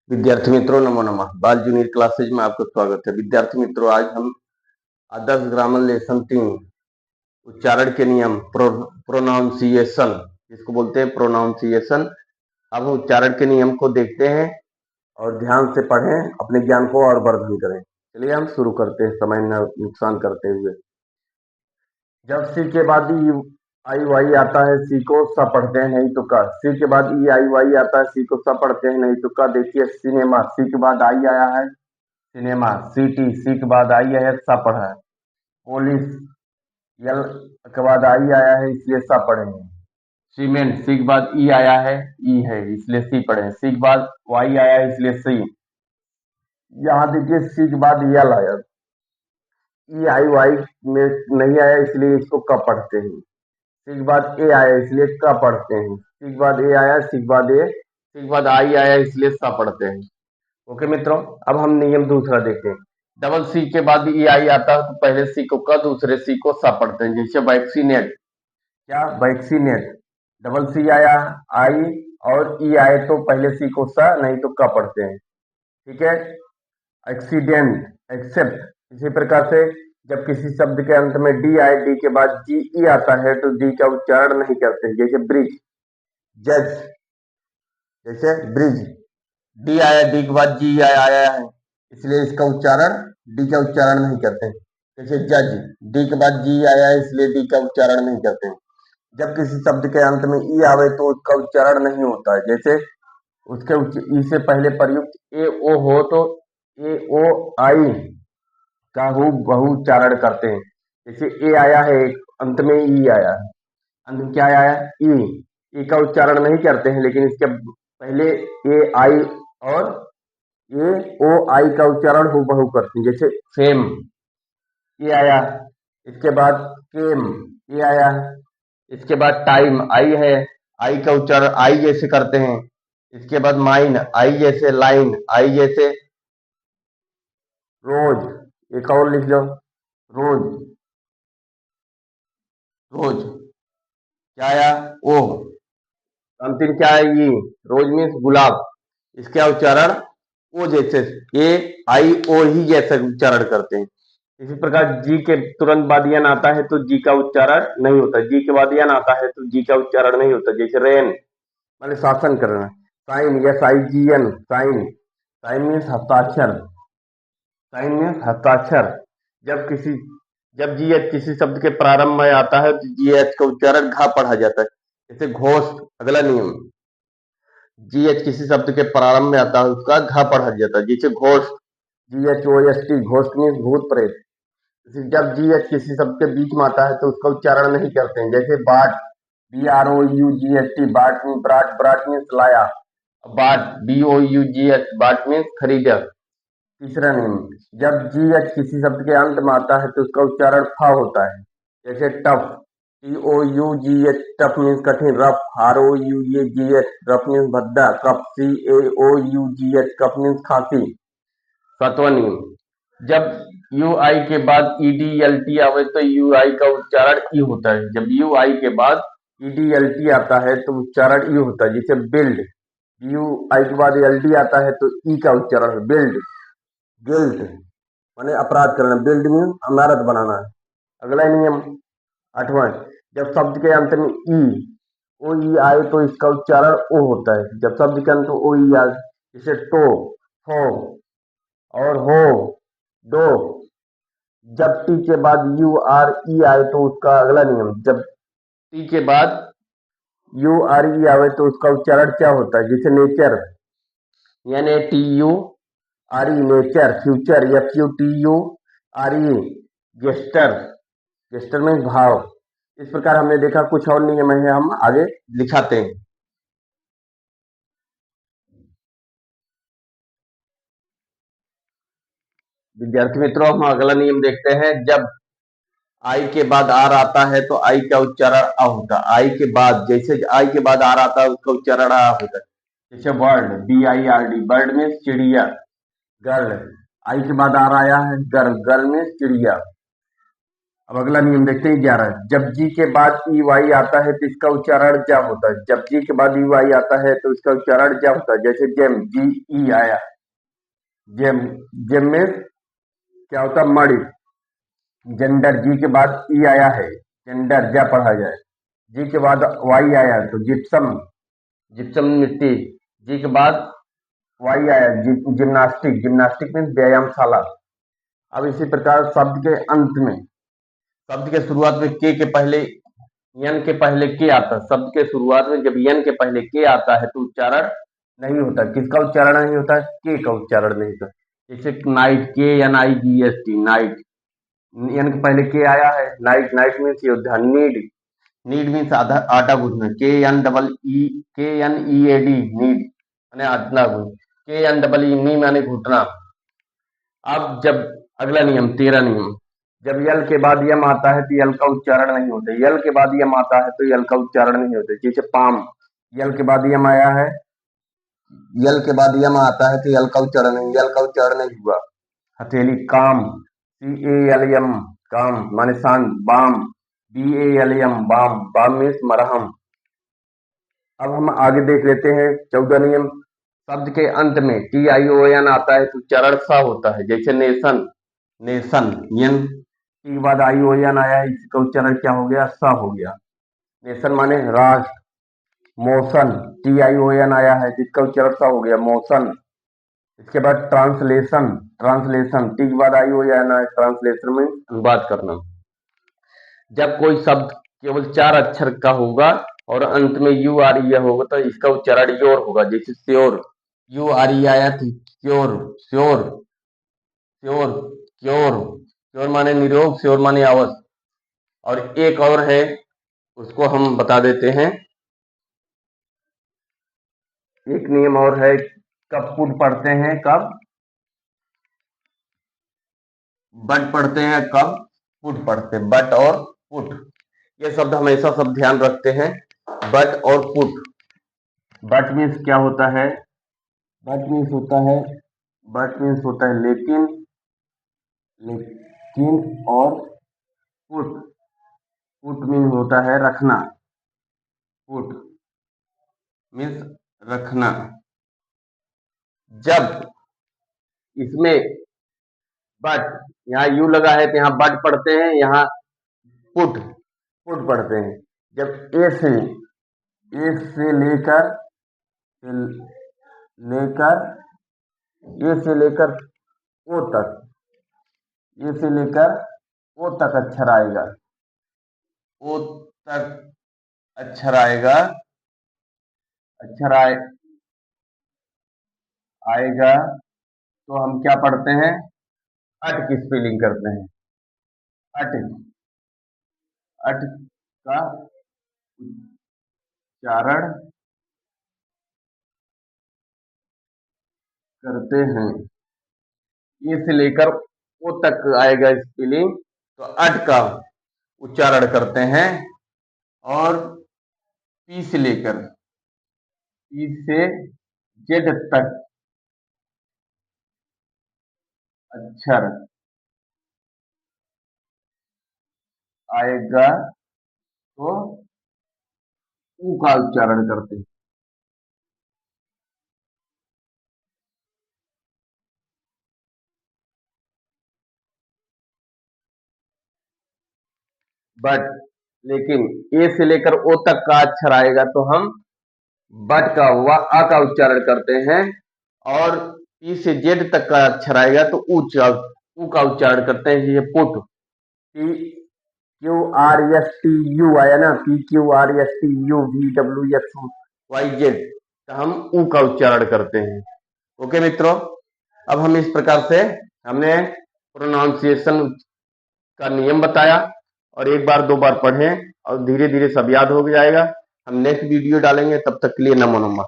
विद्यार्थी मित्रों नमो नमः। बाल जूनियर क्लासेज में आपका स्वागत है। विद्यार्थी मित्रों, आज हम आदर्श ग्रामर लेसन 3 उच्चारण के नियम प्रोनाउंसिएशन, जिसको बोलते हैं प्रोनाउंसिएशन। अब हम उच्चारण के नियम को देखते हैं और ध्यान से पढ़ें, अपने ज्ञान को और वर्धन करें। चलिए हम शुरू करते हैं, समय न नुकसान करते हुए। जब सी के बाद ई आई वाई आता है, सी को स पढ़ते हैं, नहीं तो का। सी के बाद ई आई वाई आता है, सी को स पढ़ते हैं, नहीं तो का। देखिए सिनेमा, सी के बाद आई आया है, सिनेमा। सीटी, सी के बाद आई है, सा पढ़ा है। पुलिस, यल के बाद आई आया है, इसलिए सा पढ़ेंगे। सीमेंट, सी के बाद ई आया है, ई है, इसलिए सी पढ़े। सी के बाद वाई आया है, इसलिए सी। यहाँ देखिए सी के बाद यल आया, ई आई वाई में नहीं आया, इसलिए इसको क पढ़ते हैं। सी के बाद ए आया, इसलिए क पढ़ते हैं। सी के बाद ए आया, सी के बाद ए, सी के बाद आई आया, इसलिए सा पढ़ते हैं। ओके मित्रों, अब हम नियम दूसरा देखते हैं। डबल सी के बाद ई आई आता है, तो पहले सी को क, दूसरे सी को सा पढ़ते हैं। जैसे वैक्सीनेट, क्या वैक्सीनेट, डबल सी आया, आई और ई आए तो पहले सी को सा, नहीं तो क पढ़ते हैं। ठीक है। एक्सीडेंट, एक्सेप्ट, इसी प्रकार से जब किसी शब्द के अंत में डी आए, डी के बाद जी ई आता है, तो डी का उच्चारण नहीं करते। जैसे ब्रिज, जज, जैसे ब्रिज, डी आया, डी के बाद जी आया है, इसलिए इसका उच्चारण, डी का उच्चारण नहीं करते। जैसे जज, डी के बाद जी आया है, इसलिए डी का उच्चारण नहीं करते। जब किसी शब्द के अंत में ई आवे तो उसका उच्चारण नहीं होता है। जैसे उसके ई से पहले प्रयुक्त ए ओ हो, तो ए ओ आई का हु बहु उच्चारण करते हैं। जैसे ए आया है, अंत में ई आया है, अंत में क्या आया है, ई का उच्चारण नहीं करते हैं, लेकिन इसके पहले ए आई और ए ओ आई का उच्चारण हु बहु करते हैं। जैसे फेम, ये आया, इसके बाद केम, ये आया, इसके बाद टाइम, आई है, आई का उच्चारण आई जैसे करते हैं। इसके बाद माइन, आई जैसे, लाइन, आई जैसे। रोज, एक और लिख लो, रोज, रोज क्या आया, ओ, अंतिम क्या है, ये। रोज मीन्स गुलाब, इसका उच्चारण ओ जैसे, ए आई ओ ही जैसा उच्चारण करते हैं। इसी प्रकार जी के तुरंत बाद यन आता है, तो जी का उच्चारण नहीं होता। जी के बाद यन आता है, तो जी का उच्चारण नहीं होता। जैसे रेन, माने शासन करना। Sign, S I G N, sign, sign means हस्ताक्षर, साइन मीन्स हस्ताक्षर। जब जी एच किसी शब्द के प्रारंभ में आता है, तो जी एच का उच्चारण घा पढ़ा जाता है। जैसे घोष, अगला नियम, जी एच किसी शब्द के प्रारंभ में आता है, उसका घा पढ़ा जाता है। जैसे घोष, जी H O S T, Ghosh means भूत प्रेत। जब जी एच किसी शब्द के बीच में आता है, तो उसका उच्चारण नहीं करते हैं। जैसे bought, B R O U G H T, bought mean brought, brought means लाया। Bought, B O U G H, bought means खरीदा। तीसरा नियम, जब जी एच किसी शब्द के अंत में आता है, तो उसका उच्चारण फ होता है। जैसे tough, T O U G H, tough means कठिन। Rough, R O U A G H, rough means भद्दा। Cough, C A O U G H, cough means खांसी। सातवां नियम, जब यू आई के बाद ई डी एल टी आवे, तो यू आई का उच्चारण ई होता है। जब यू आई के बाद ई डी एल टी आता है, तो उच्चारण ई होता है। जैसे बिल्ड, यू आई के बाद एल डी आता है, तो ई का उच्चारण है बिल्ड। गिल्ट माने अपराध करना, बिल्ड मीन इमारत बनाना है। अगला नियम, आठवां, जब शब्द के अंत में ई ओ ई आए, तो इसका उच्चारण ओ होता है। जब शब्द के अंत में ओ ई आए, जैसे टो, हो और हो, दो। जब टी के बाद यू आर ई आए, तो उसका अगला नियम, जब टी के बाद यू आर ई आवे, तो उसका उच्चारण क्या होता है। जैसे नेचर, यानी T U R E, nature. Future, F U T U R E, gesture, gesture में भाव। इस प्रकार हमने देखा, कुछ और नियम है, हम आगे लिखाते हैं। विद्यार्थी मित्रों, हम अगला नियम देखते हैं। जब आई के बाद आर आता है, तो आई का उच्चारण आ होता है। आई के बाद, जैसे आई के बाद आर आता है, उसका उच्चारण आ होता है। जैसे bird, B I R D, bird में चिड़िया। गर्ल, आई के बाद आर आया है, गर्ल, गर्ल में चिड़िया। अब अगला नियम देखते हैं 11। जब जी के बाद ई वाई आता है तो इसका उच्चारण जा होता है। जब जी के बाद ई वाई आता है तो इसका उच्चारण जा होता है। जैसे जेम, जी ई आया, जेम, जेम में क्या होता है? मणि। जेंडर, जी के बाद ई आया है, जेंडर जा पढ़ा जाए। जी के बाद वाई आया तो जिप्सम, जिप्सम मिट्टी। जी के बाद वाई आया, जिम्नास्टिक, जिम्नास्टिक मीन्स व्यायामशाला। अब इसी प्रकार शब्द के अंत में, शब्द के शुरुआत में के पहले, यन के पहले के आता है। शब्द के शुरुआत में जब यन के पहले के आता है तो उच्चारण नहीं होता। किसका उच्चारण नहीं होता? के का उच्चारण नहीं होता। जैसे knight, K N I G S T, knight. N के पहले के आया है, नाइट, नाइट मीन्स योद्धा। नीड, नीड मीन्स आटा गूंथना। K N E A D, knead माने आटा गूंथ। के एन डबल ई, नी माने घुटना। अब जब अगला नियम 13 नियम, जब यल के बाद यम आता है तो यल का उच्चारण नहीं होता। यल के बाद यम आता है तो यल का उच्चारण नहीं होता। जैसे पाम, यल के बाद यम आया है, यल के बाद यम आता है तो यल का उच्चारण नहीं, यल का उच्चारण नहीं हुआ। हथेली, काम, सी ए एल एम, काम माने शांत। Balm, B A L M, balm, balm means मरहम। अब हम आगे देख लेते हैं 14 नियम। शब्द के अंत में टी आई ओ एन आता है तो उच्चारण सा होता है। जैसे नेशन, नेशन, यन के बाद आई ओ एन आया है, इसका उच्चारण क्या हो गया? सा हो गया। नेशन माने राष्ट्र। Motion, T I O N आया है जिसका उच्चारण सा हो गया, मोशन। इसके बाद ट्रांसलेशन, ट्रांसलेशन, टी के बाद आई ओ एन आया, ट्रांसलेशन में अनुवाद करना। जब कोई शब्द केवल 4 अक्षर का होगा और अंत में यू आर ई होगा तो इसका उच्चारण योर होगा। जैसे श्योर, यू आर ई आया थी, cure, sure, sure, cure, sure माने निरोग, श्योर माने अवश्य। और एक और है, उसको हम बता देते हैं। एक नियम और है, कब पुट पढ़ते हैं, कब बट पढ़ते हैं, कब पुट पढ़ते हैं। बट और पुट, ये शब्द हमेशा सब ध्यान रखते हैं। बट और पुट। बट मीन्स क्या होता है? बट मीन्स होता है, बट मीन्स होता है लेकिन, लेकिन। और पुट, पुट मीन्स होता है रखना। पुट मीन्स रखना। जब इसमें बट, यहाँ यू लगा है तो यहाँ बट पढ़ते हैं, यहाँ पुट, पुट पढ़ते हैं। जब ए से लेकर, लेकर ए से लेकर ओ तक, ए से लेकर ओ तक अक्षर आएगा, ओ तक अक्षर आएगा, अक्षर आएगा तो हम क्या पढ़ते हैं? अट की स्पेलिंग करते हैं। अट, अट का उच्चारण करते हैं। ए से लेकर ओ तक आएगा स्पेलिंग तो अट का उच्चारण करते हैं। और पी से लेकर, पी से जेड तक अक्षर आएगा तो ऊ का उच्चारण करते हैं। बट, लेकिन ए से लेकर ओ तक का अक्षर आएगा तो हम बट का व आ का उच्चारण करते हैं। और पी से जेड तक का अक्षर आएगा तो ऊ का उच्चारण करते हैं। ये put, P Q R S T U आया ना, P Q R S T U V W X Y Z, तो हम ऊ का उच्चारण करते हैं। ओके मित्रों, अब हम इस प्रकार से हमने प्रोनाउंसिएशन का नियम बताया और एक बार 2 बार पढ़ें और धीरे धीरे सब याद हो जाएगा। हम नेक्स्ट वीडियो डालेंगे, तब तक के लिए नमो नमः।